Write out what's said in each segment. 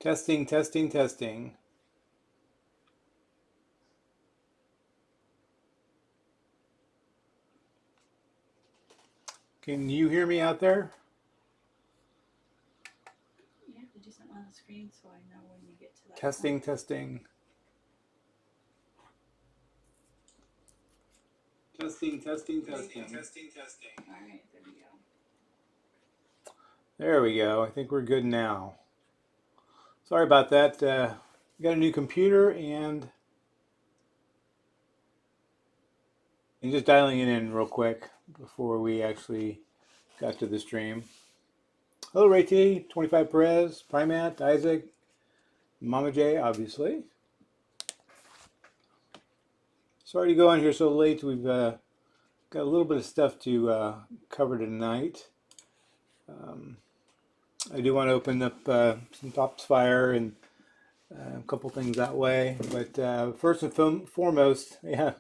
Testing, testing, testing. Can you hear me out there? You have to do something on the screen so I know when you get to that Testing, point. testing. Testing, testing, testing. Testing, testing. All right, there we go. There we go. I think we're good now. Sorry about that. We got a new computer and just dialing it in real quick before we actually got to the stream. Hello, Ray T, 25 Perez, Primant, Izaak, Mama J, obviously. Sorry to go on here so late. We've got a little bit of stuff to cover tonight. I do want to open up some Tops Fire and a couple things that way. But first and foremost, yeah,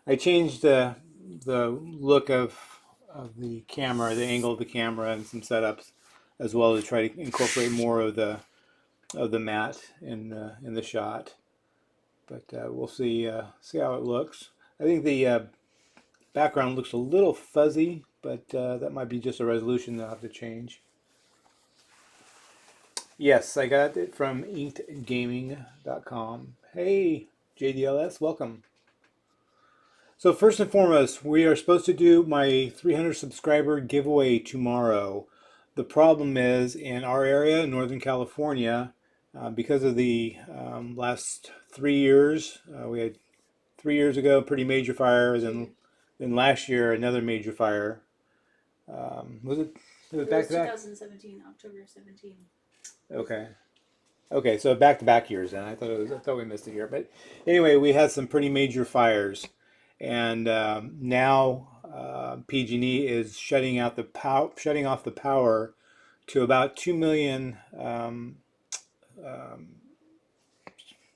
I changed the look of the camera, the angle of the camera, and some setups, as well as try to incorporate more of the mat in the shot. But we'll see how it looks. I think the background looks a little fuzzy, but that might be just a resolution that I'll have to change. Yes, I got it from inkedgaming.com. Hey, JDLS, welcome. So first and foremost, we are supposed to do my 300 subscriber giveaway tomorrow. The problem is in our area, Northern California, because of the last 3 years, we had 3 years ago pretty major fires, and then last year another major fire. Was it back to back? 2017, October 17. Okay. Okay, so back to back years then. I thought we missed a year, but anyway, we had some pretty major fires, and now PG&E is shutting off the power to about 2 million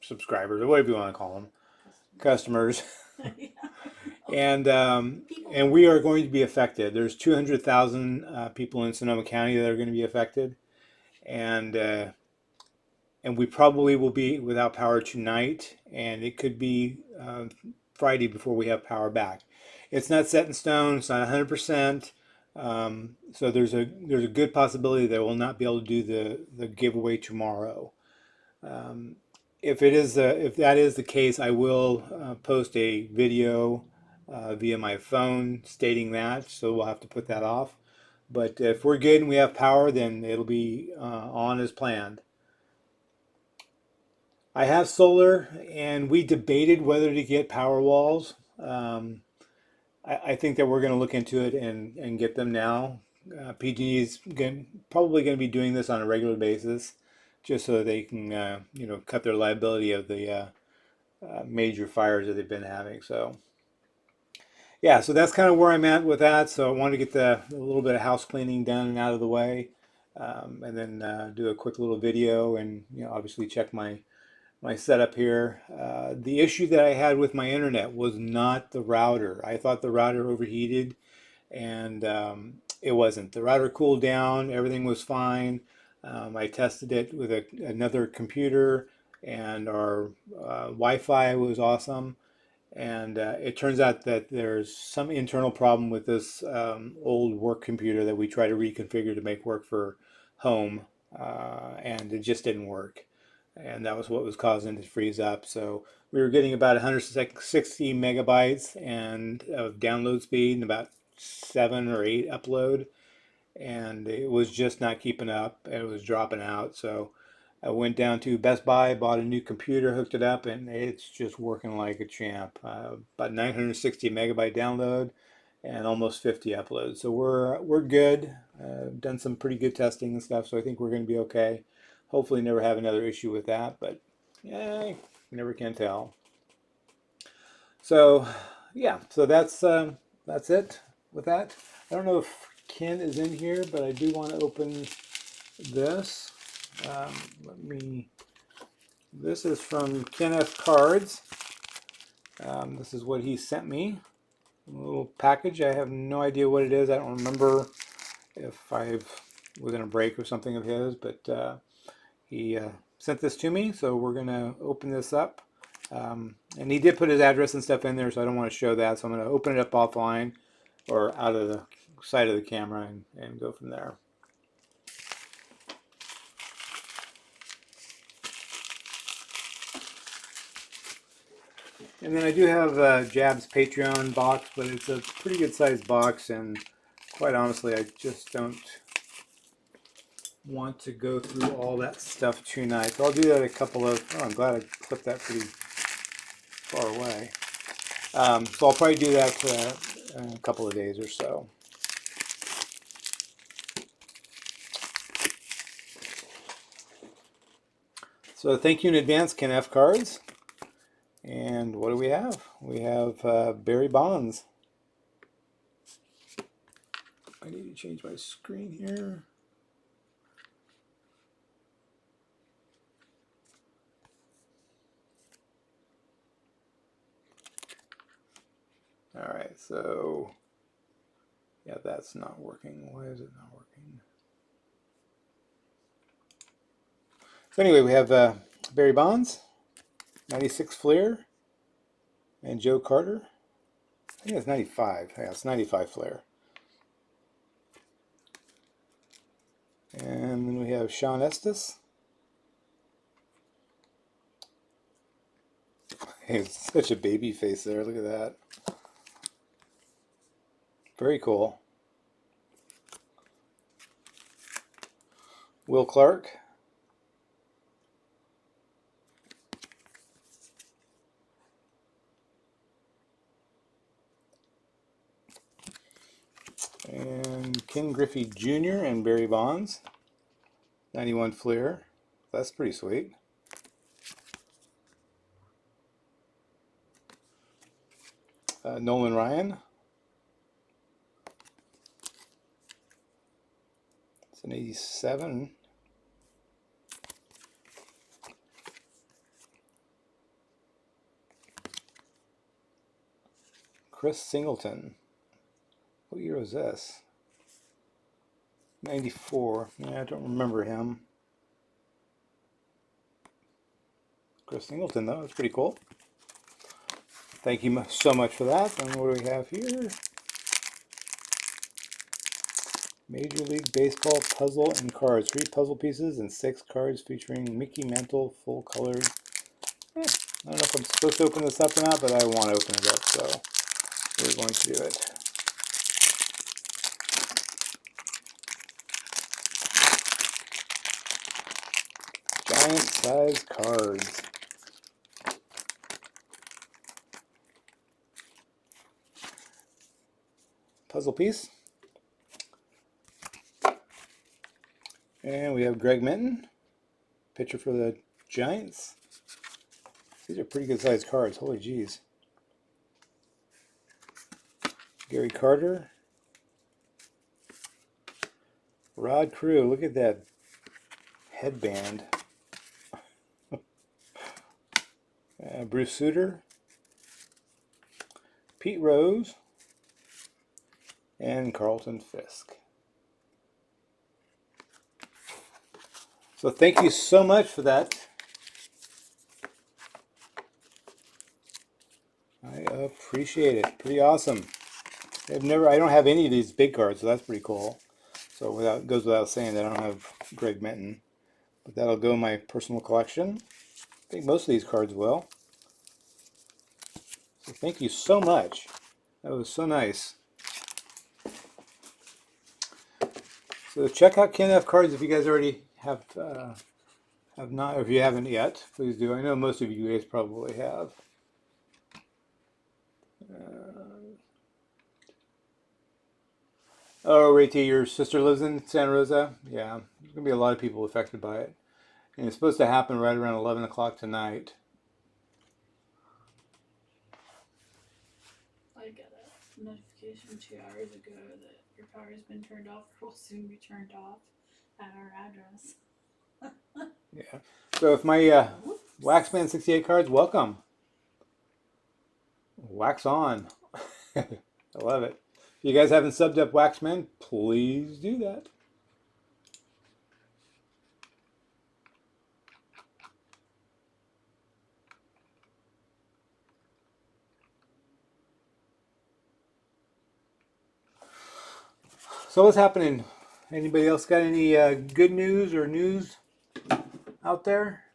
subscribers, or whatever you want to call them, customers. Yeah. And we are going to be affected. There's 200,000 people in Sonoma County that are going to be affected, and we probably will be without power tonight, and it could be Friday before we have power back. It's not set in stone. It's not 100%. So there's a good possibility that we'll not be able to do the giveaway tomorrow. If that is the case, I will post a video via my phone stating that. So we'll have to put that off. But if we're good and we have power, then it'll be on as planned. I have solar, and we debated whether to get power walls. I think that we're going to look into it and get them now. PG&E is probably going to be doing this on a regular basis, just so they can cut their liability of the major fires that they've been having. So yeah, so that's kind of where I'm at with that. So I wanted to get a little bit of house cleaning done and out of the way, and then do a quick little video, and obviously check my setup here. The issue that I had with my internet was not the router. I thought the router overheated, and it wasn't. The router cooled down, everything was fine. I tested it with another computer, and our Wi-Fi was awesome. And it turns out that there's some internal problem with this old work computer that we try to reconfigure to make work for home, and it just didn't work. And that was what was causing it to freeze up. So we were getting about 160 megabytes and of download speed and about 7 or 8 upload, and it was just not keeping up. It was dropping out. So I went down to Best Buy, bought a new computer, hooked it up, and it's just working like a champ. About 960 megabyte download and almost 50 uploads. So we're good. Done some pretty good testing and stuff, so I think we're going to be okay. Hopefully, never have another issue with that, but yeah, you never can tell. So yeah, so that's it with that. I don't know if Ken is in here, but I do want to open this. Let me. This is from Kenneth Cards. This is what he sent me. A little package. I have no idea what it is. I don't remember if I was in a break or something of his, but he sent this to me, so we're gonna open this up. And he did put his address and stuff in there, so I don't want to show that. So I'm gonna open it up offline or out of the side of the camera and go from there. And then I do have Jab's Patreon box, but it's a pretty good sized box, and quite honestly, I just don't want to go through all that stuff tonight. So I'll do that a couple of, oh, I'm glad I clipped that pretty far away. So I'll probably do that in a couple of days or so. So thank you in advance, Ken F. Cards. And what do we have? We have Barry Bonds. I need to change my screen here. All right, so yeah, that's not working. Why is it not working? So anyway, we have Barry Bonds, 96 Flair, and Joe Carter. I think it's 95. Yeah, it's 95 Flair. And then we have Sean Estes. He's such a baby face there. Look at that. Very cool. Will Clark. And Ken Griffey Jr. and Barry Bonds. 91 Fleer. That's pretty sweet. Nolan Ryan. It's an 87. Chris Singleton. What year was this? 94. Yeah, I don't remember him. Chris Singleton, though, that's pretty cool. Thank you so much for that. And what do we have here? Major League Baseball puzzle and cards. 3 puzzle pieces and 6 cards featuring Mickey Mantle full colored. I don't know if I'm supposed to open this up or not, but I want to open it up, so we're going to do it. Giant size cards. Puzzle piece. And we have Greg Minton, pitcher for the Giants. These are pretty good sized cards. Holy jeez. Gary Carter. Rod Crew. Look at that headband. Bruce Sutter. Pete Rose. And Carlton Fisk. So thank you so much for that. I appreciate it. Pretty awesome. I don't have any of these big cards, so that's pretty cool. So it goes without saying that I don't have Greg Minton, but that'll go in my personal collection. I think most of these cards will. So thank you so much. That was so nice. So check out Ken F. Cards if you guys already have not, or if you haven't yet, please do. I know most of you guys probably have. Oh, Ray-T, your sister lives in Santa Rosa? Yeah, there's going to be a lot of people affected by it. And it's supposed to happen right around 11 o'clock tonight. I got a notification 2 hours ago that your power has been turned off or will soon be turned off at our address. Yeah. So if my Waxman 68 cards, welcome. Wax on. I love it. If you guys haven't subbed up Waxman, please do that. So what's happening? Anybody else got any good news or news out there?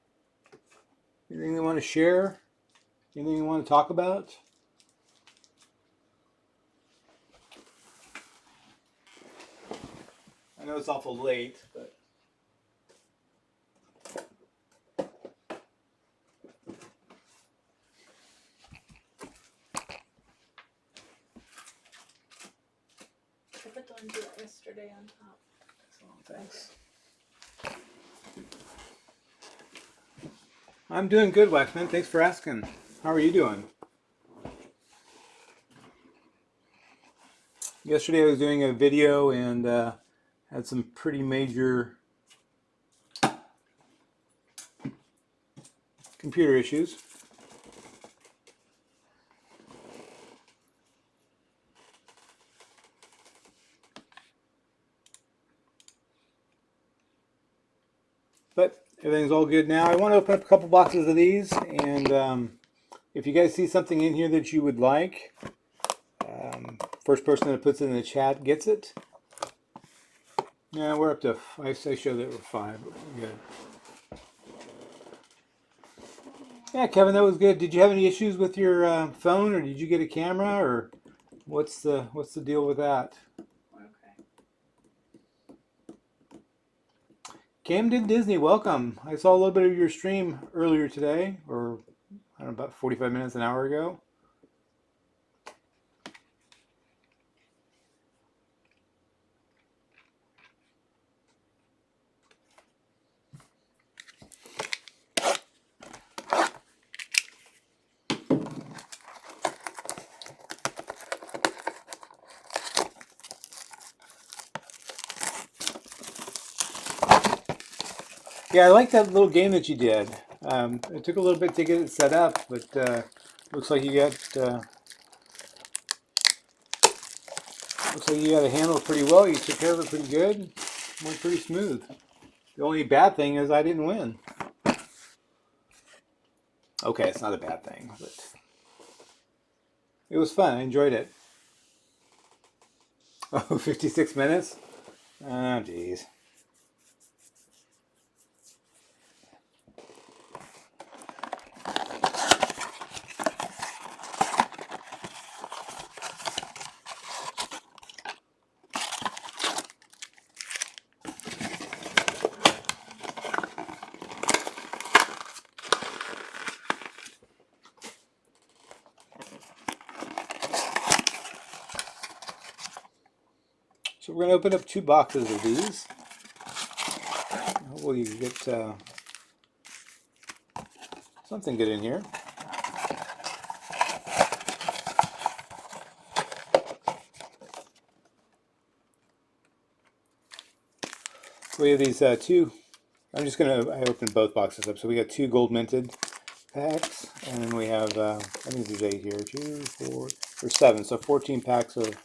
Anything they want to share? Anything you want to talk about? I know it's awful late, but I put the ones you got yesterday on top. thanks. I'm doing good, Waxman. Thanks for asking. How are you doing? Yesterday I was doing a video and had some pretty major computer issues. But everything's all good now. I want to open up a couple boxes of these, and if you guys see something in here that you would like, first person that puts it in the chat gets it. Yeah, we're up to, I show that we're 5, but we're good. Yeah, Kevin, that was good. Did you have any issues with your phone, or did you get a camera, or what's the deal with that? Okay. Camden Disney, welcome. I saw a little bit of your stream earlier today, or I don't know, about 45 minutes, an hour ago. Yeah, I like that little game that you did. It took a little bit to get it set up, but looks like you got it handled pretty well. You took care of it pretty good. Went pretty smooth. The only bad thing is I didn't win. Okay, it's not a bad thing, but it was fun. I enjoyed it. Oh, 56 minutes? Oh, jeez. So we're going to open up 2 boxes of these. Hopefully you get something good in here. We have these 2. I opened both boxes up. So we got 2 gold minted packs, and then we have, I think there's 8 here, 2, 4, or 7. So 14 packs of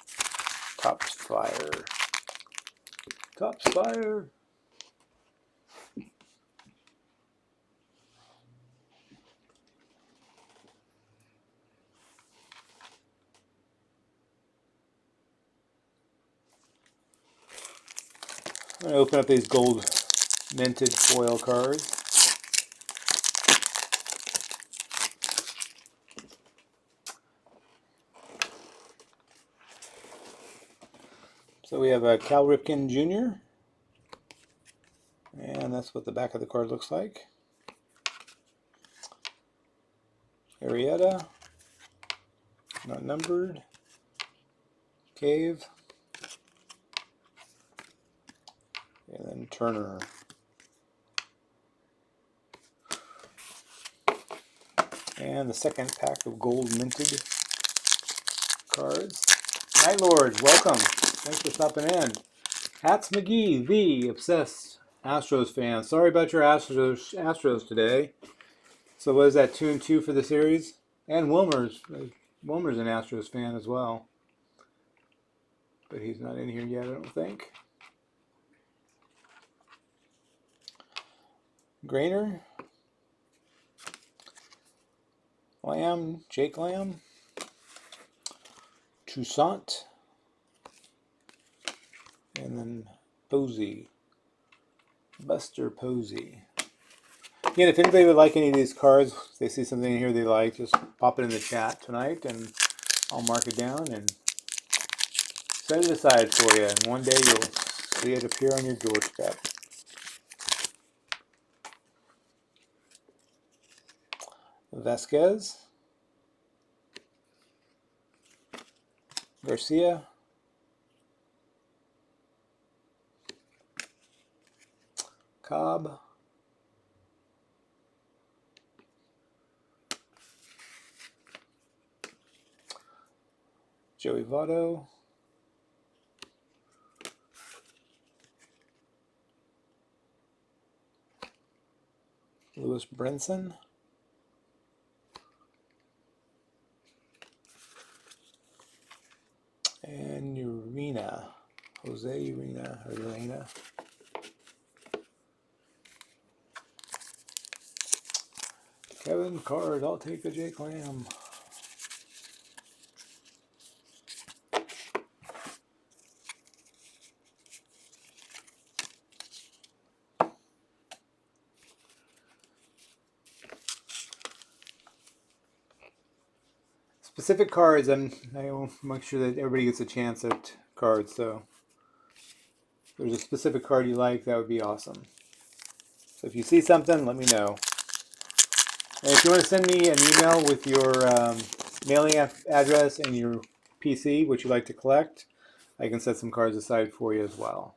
Topps Fire. Topps Fire. I'm going to open up these gold minted foil cards. So we have a Cal Ripken Jr. And that's what the back of the card looks like. Arietta, not numbered. Cave. And then Turner. And the second pack of gold minted cards. Night Lord, welcome. Thanks for stopping in. Hats McGee, the obsessed Astros fan. Sorry about your Astros today. So what is that, 2-2 for the series? And Wilmer's an Astros fan as well. But he's not in here yet, I don't think. Grainer. Lamb, Jake Lamb. Toussaint. And then Posey. Buster Posey. Again, if anybody would like any of these cards, if they see something in here they like, just pop it in the chat tonight and I'll mark it down and set it aside for you. And one day you'll see it appear on your doorstep. Vasquez. Garcia. Cobb. Joey Votto. Lewis Brinson. And Urena. Jose Urena or Urena. Kevin Card, I'll take the Jake Lamb. Specific cards, I will make sure that everybody gets a chance at cards. So if there's a specific card you like, that would be awesome. So if you see something, let me know. And if you want to send me an email with your mailing address and your PC, which you'd like to collect, I can set some cards aside for you as well.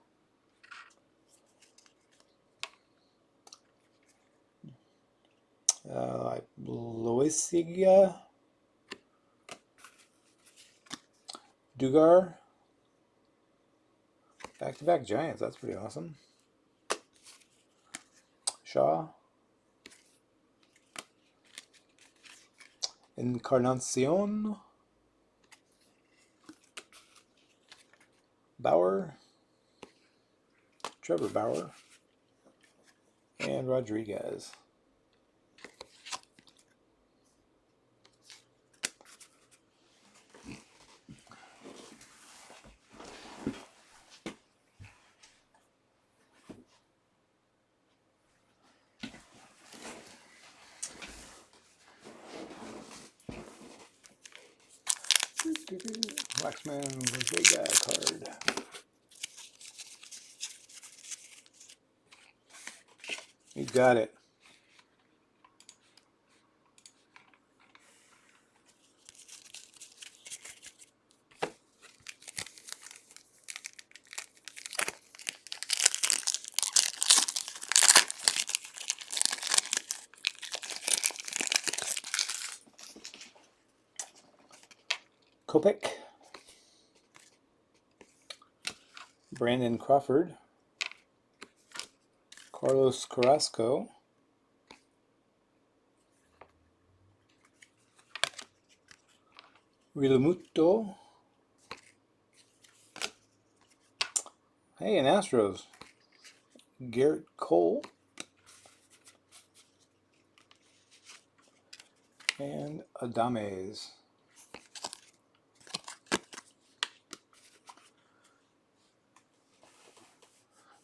Loisiga. Dugar. Back-to-back Giants. That's pretty awesome. Shaw. Encarnacion. Bauer. Trevor Bauer. And Rodriguez. Waxman Vega card. You got it. Kopech. Brandon Crawford. Carlos Carrasco. Rilamuto. Hey, and Astros. Garrett Cole. And Adames.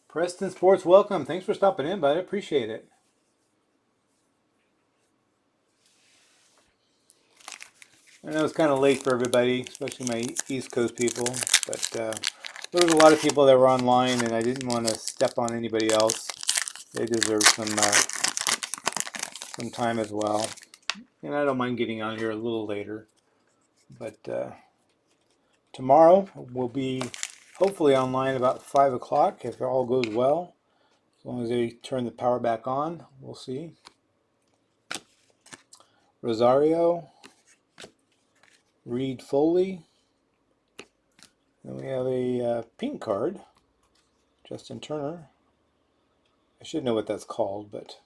Preston Sports, welcome. Thanks for stopping in, bud. I appreciate it. I know it's kind of late for everybody, especially my East Coast people, but there was a lot of people that were online, and I didn't want to step on anybody else. They deserve some time as well. And I don't mind getting on here a little later. But tomorrow we'll be hopefully online about 5 o'clock if all goes well. As long as they turn the power back on, we'll see. Rosario. Reed Foley. Then we have a pink card. Justin Turner. I should know what that's called, but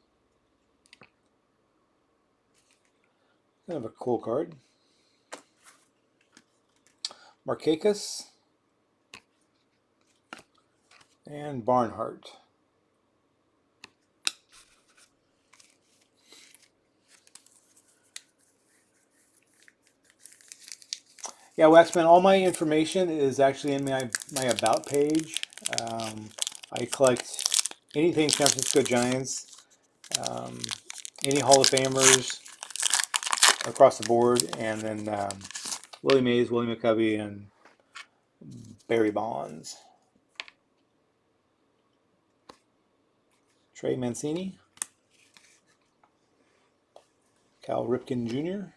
kind of a cool card. Markakis and Barnhart. Yeah, Waxman, all my information is actually in my About page. I collect anything San Francisco Giants, any Hall of Famers across the board, and then Willie Mays, Willie McCovey, and Barry Bonds. Trey Mancini, Cal Ripken Jr.,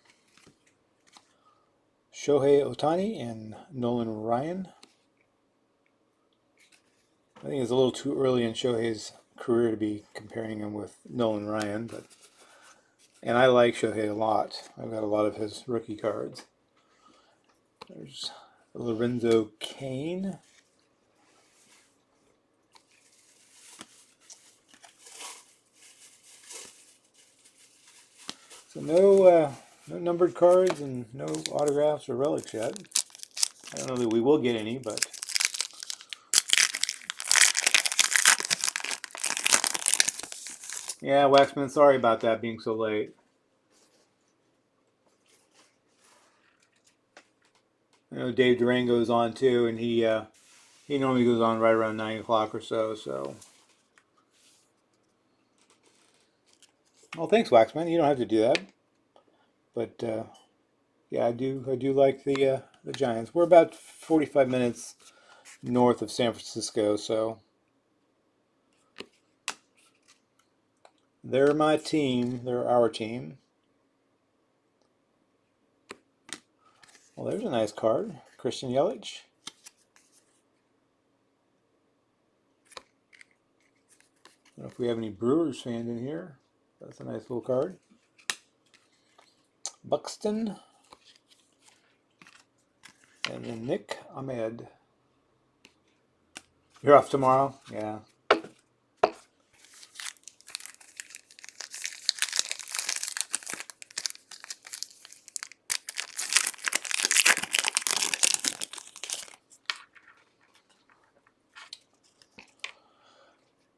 Shohei Ohtani, and Nolan Ryan. I think it's a little too early in Shohei's career to be comparing him with Nolan Ryan, and I like Shohei a lot. I've got a lot of his rookie cards. There's Lorenzo Cain. So no numbered cards and no autographs or relics yet. I don't know that we will get any, but yeah, Waxman, sorry about that being so late. I know Dave Durango's on too, and he normally goes on right around 9 o'clock or so. So, well, thanks, Waxman. You don't have to do that, but yeah, I do like the Giants. We're about 45 minutes north of San Francisco, so they're my team. They're our team. Well, there's a nice card, Christian Yelich. I don't know if we have any Brewers fans in here. That's a nice little card. Buxton. And then Nick Ahmed. You're off tomorrow? Yeah.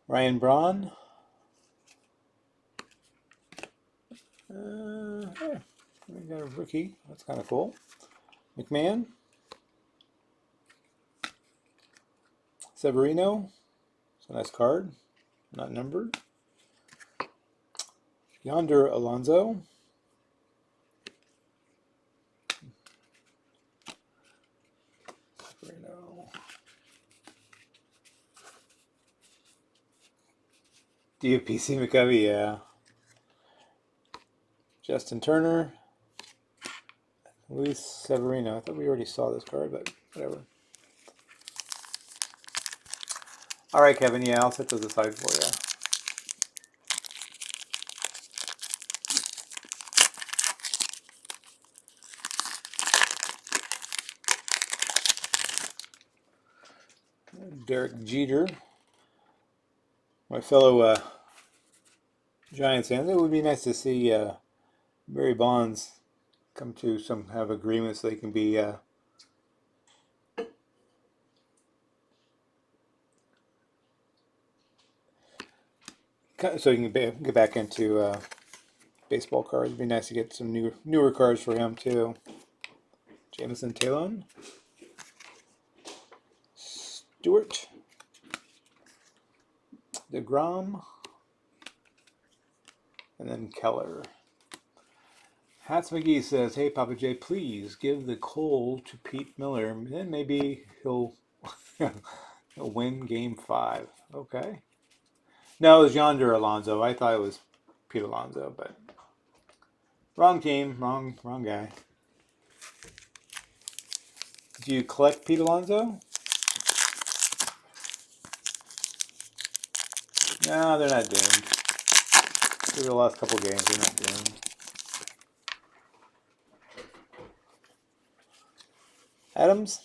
Ryan Braun. Hey, we got a rookie. That's kind of cool. McMahon. Severino. It's a nice card. Not numbered. Yonder Alonso. Severino. DFPC McCovey, yeah. Justin Turner. Luis Severino. I thought we already saw this card, but whatever. All right, Kevin. Yeah, I'll set those aside for you. Derek Jeter, my fellow Giants fans. It would be nice to see Barry Bonds come to some kind of agreement so they can be so you can get back into baseball cards. It'd be nice to get some newer cards for him too. Jameson Taillon, Stewart, DeGrom, and then Keller. Hats McGee says, "Hey Papajay, please give the coal to Pete Miller. Then maybe he'll he'll win Game 5." Okay. No, it was Yonder Alonso. I thought it was Pete Alonso, but wrong team, wrong guy. Do you collect Pete Alonso? No, they're not doomed. Through the last couple games, they're not doomed. Adams,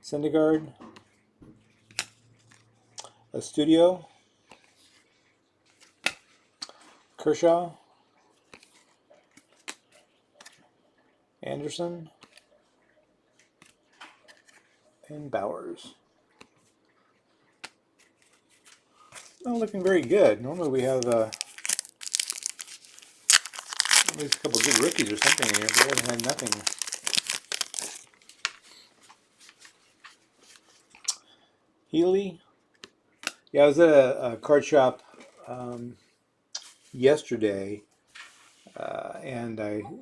Syndergaard, Studio, Kershaw, Anderson, and Bowers. Not looking very good. Normally we have at least a couple good rookies or something in here, but we haven't had nothing. Healy. Yeah, I was at a card shop yesterday, and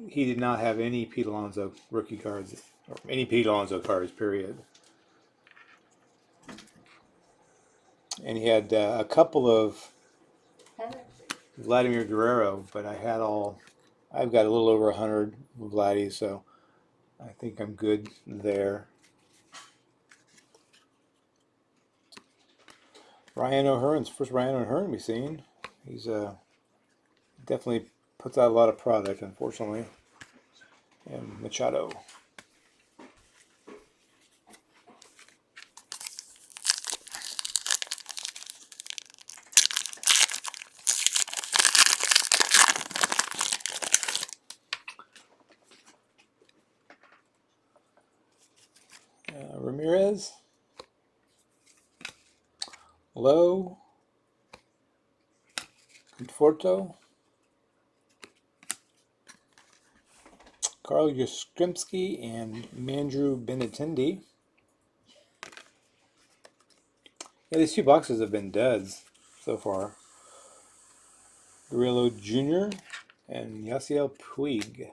he did not have any Pete Alonso rookie cards, or any Pete Alonso cards, period. And he had a couple of Vladimir Guerrero, but I've got a little over 100 Vladdy, so I think I'm good there. Ryan O'Hearn's first Ryan O'Hearn we've seen. He's definitely puts out a lot of product, unfortunately. And Machado. Ramirez. Lowe. Conforto. Carl Yastrzemski and Mandrew Benintendi. Yeah, these two boxes have been duds so far. Guerrero Jr. and Yasiel Puig.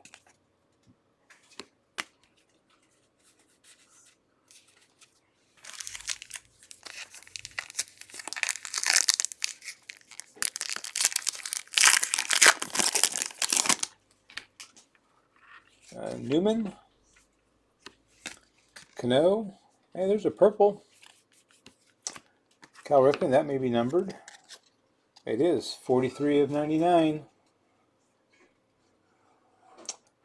Newman. Cano. Hey, there's a purple. Cal Ripken, that may be numbered. It is 43 of 99.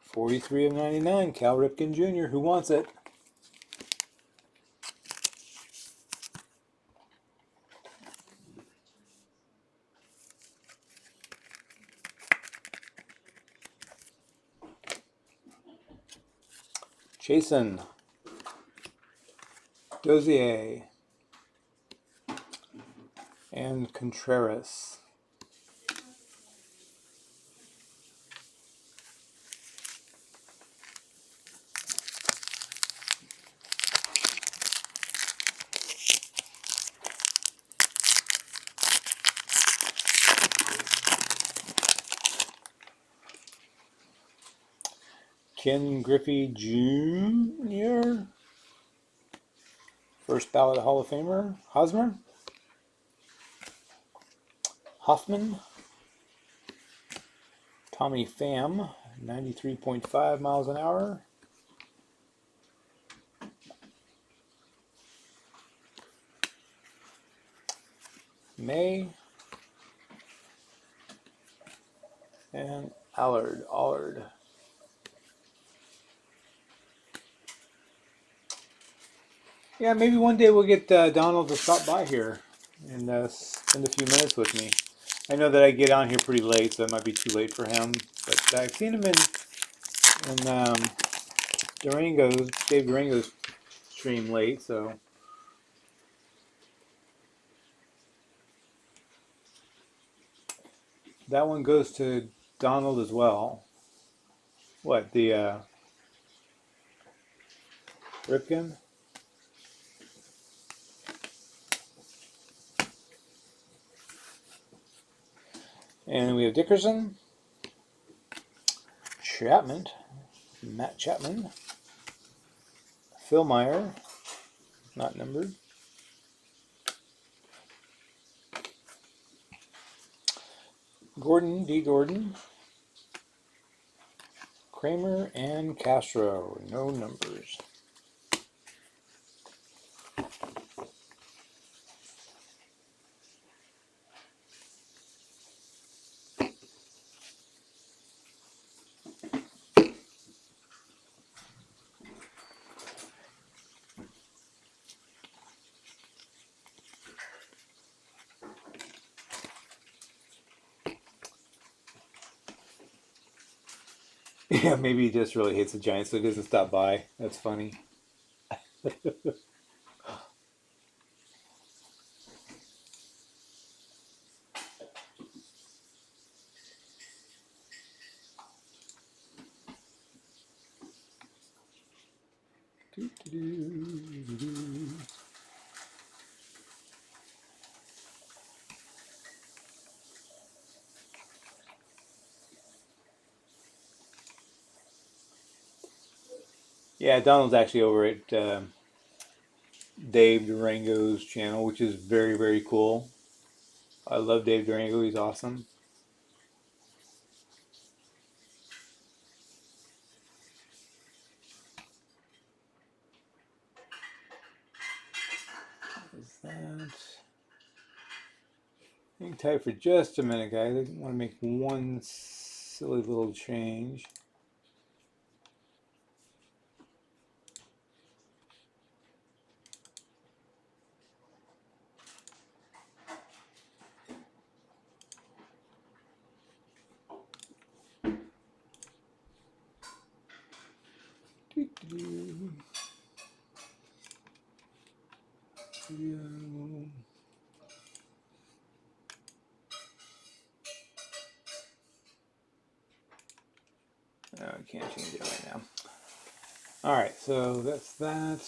43 of 99. Cal Ripken Jr. Who wants it? Jason. Dozier. And Contreras. Ken Griffey Jr. First ballot Hall of Famer. Hosmer. Hoffman. Tommy Pham. 93.5 miles an hour. May. And Allard. Yeah, maybe one day we'll get Donald to stop by here and spend a few minutes with me. I know that I get on here pretty late, so it might be too late for him. But I've seen him in Dave Durango's stream late, so. That one goes to Donald as well. What, the Ripken? And we have Dickerson, Matt Chapman, Phil Meyer, not numbered, Gordon, D. Gordon, Kramer, and Castro, no numbers. Yeah, maybe he just really hates the Giants, so he doesn't stop by. That's funny. Yeah, Donald's actually over at Dave Durango's channel, which is very, very cool. I love Dave Durango. He's awesome. Is that? Hang tight for just a minute, guys. I want to make one silly little change. No, I can't change it right now. All right, so that's that.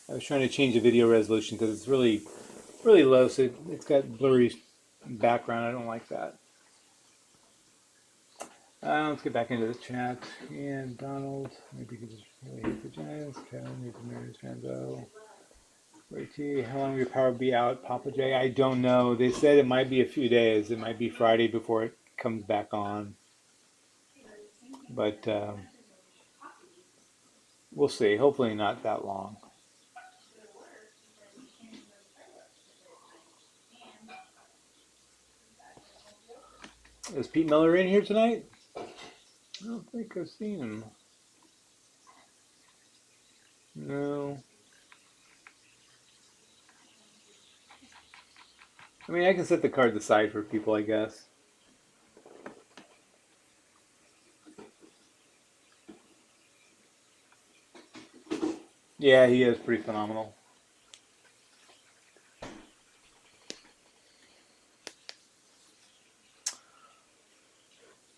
I was trying to change the video resolution because it's really, really low, so it's got blurry background. I don't like that. Let's get back into the chat. And Donald, maybe you could just really hate the Giants. Kevin, maybe Mary's Rambo. Ray T, how long will your power be out? Papajay, I don't know. They said it might be a few days. It might be Friday before it comes back on. But we'll see. Hopefully not that long. Is Pete Miller in here tonight? I don't think I've seen him. No. I mean, I can set the cards aside for people, I guess. Yeah, he is pretty phenomenal.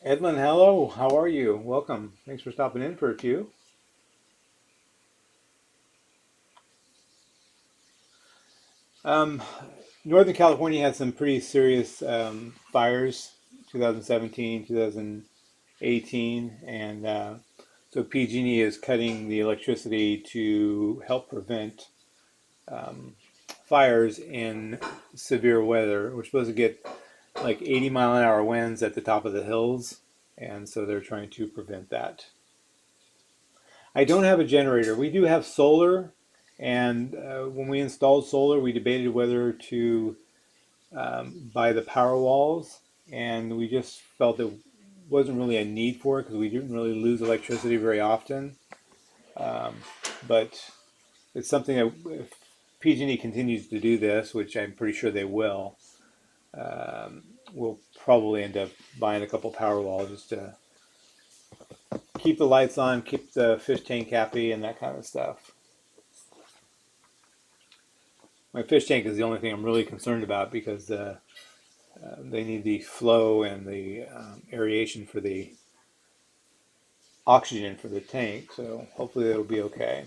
Edlin, hello. How are you? Welcome. Thanks for stopping in for a few. Northern California had some pretty serious fires, 2017, 2018, and so PG&E is cutting the electricity to help prevent fires in severe weather. We're supposed to get like 80-mile-an-hour winds at the top of the hills, and so they're trying to prevent that. I don't have a generator. We do have solar, and when we installed solar, we debated whether to buy the power walls, and we just felt there wasn't really a need for it because we didn't really lose electricity very often. But it's something that if PG&E continues to do this, which I'm pretty sure they will, we'll probably end up buying a couple power walls just to keep the lights on, keep the fish tank happy, and that kind of stuff. My fish tank is the only thing I'm really concerned about because they need the flow and the aeration for the oxygen for the tank, so hopefully it'll be okay.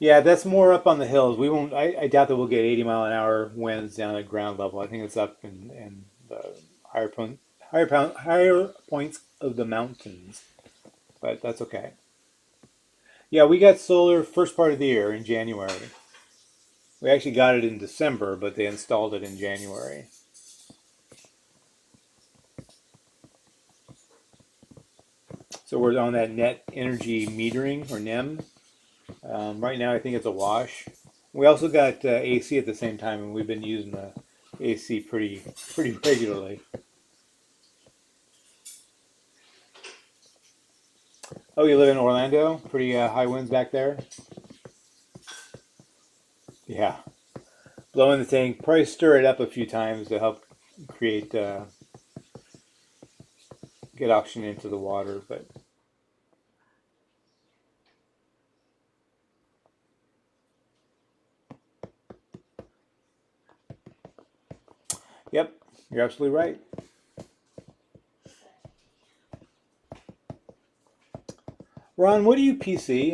Yeah, that's more up on the hills. We won't. I doubt that we'll get 80-mile-an-hour winds down at ground level. I think it's up in the higher points of the mountains, but that's okay. Yeah, we got solar first part of the year in January. We actually got it in December, but they installed it in January. So we're on that net energy metering or NEM. Right now, I think it's a wash. We also got AC at the same time, and we've been using the AC pretty regularly. Oh, you live in Orlando? Pretty high winds back there? Yeah. Blowing the tank. Probably stir it up a few times to help create, get oxygen into the water. But yep, you're absolutely right. Ron, what do you PC?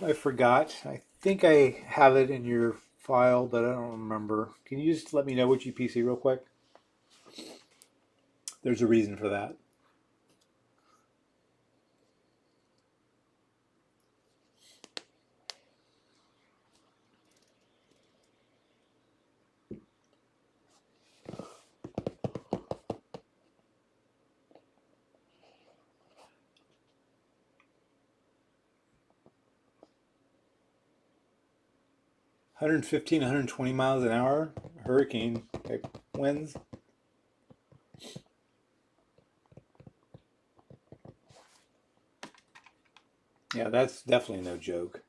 I forgot. I think I have it in your file, but I don't remember. Can you just let me know which UPC real quick? There's a reason for that. One 115, 120 miles an hour, hurricane type winds. Yeah, that's definitely no joke.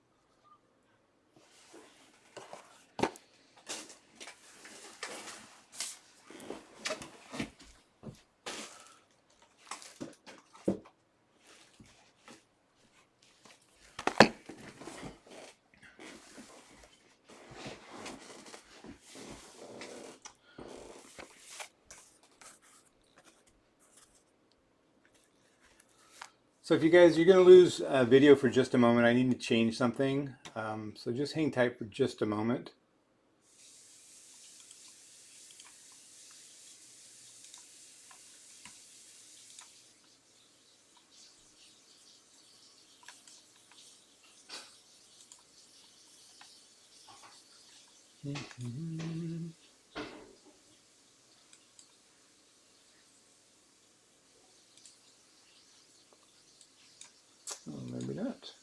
So if you guys, you're going to lose video for just a moment. I need to change something. So just hang tight for just a moment. Oh, maybe not.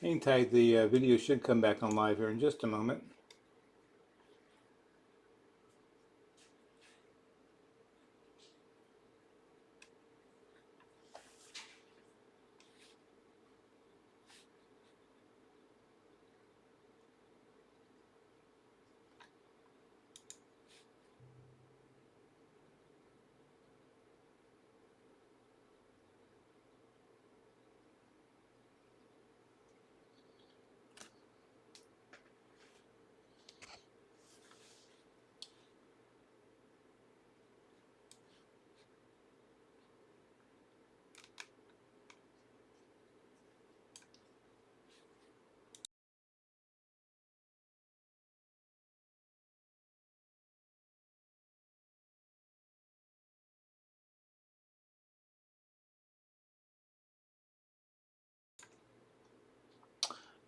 Hang tight. The video should come back on live here in just a moment.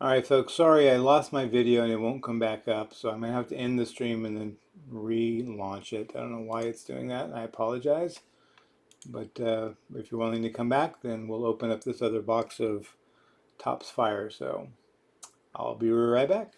All right, folks, sorry I lost my video and it won't come back up, so I'm gonna have to end the stream and then relaunch it. I don't know why it's doing that, and I apologize. But if you're willing to come back, then we'll open up this other box of Tops Fire. So I'll be right back.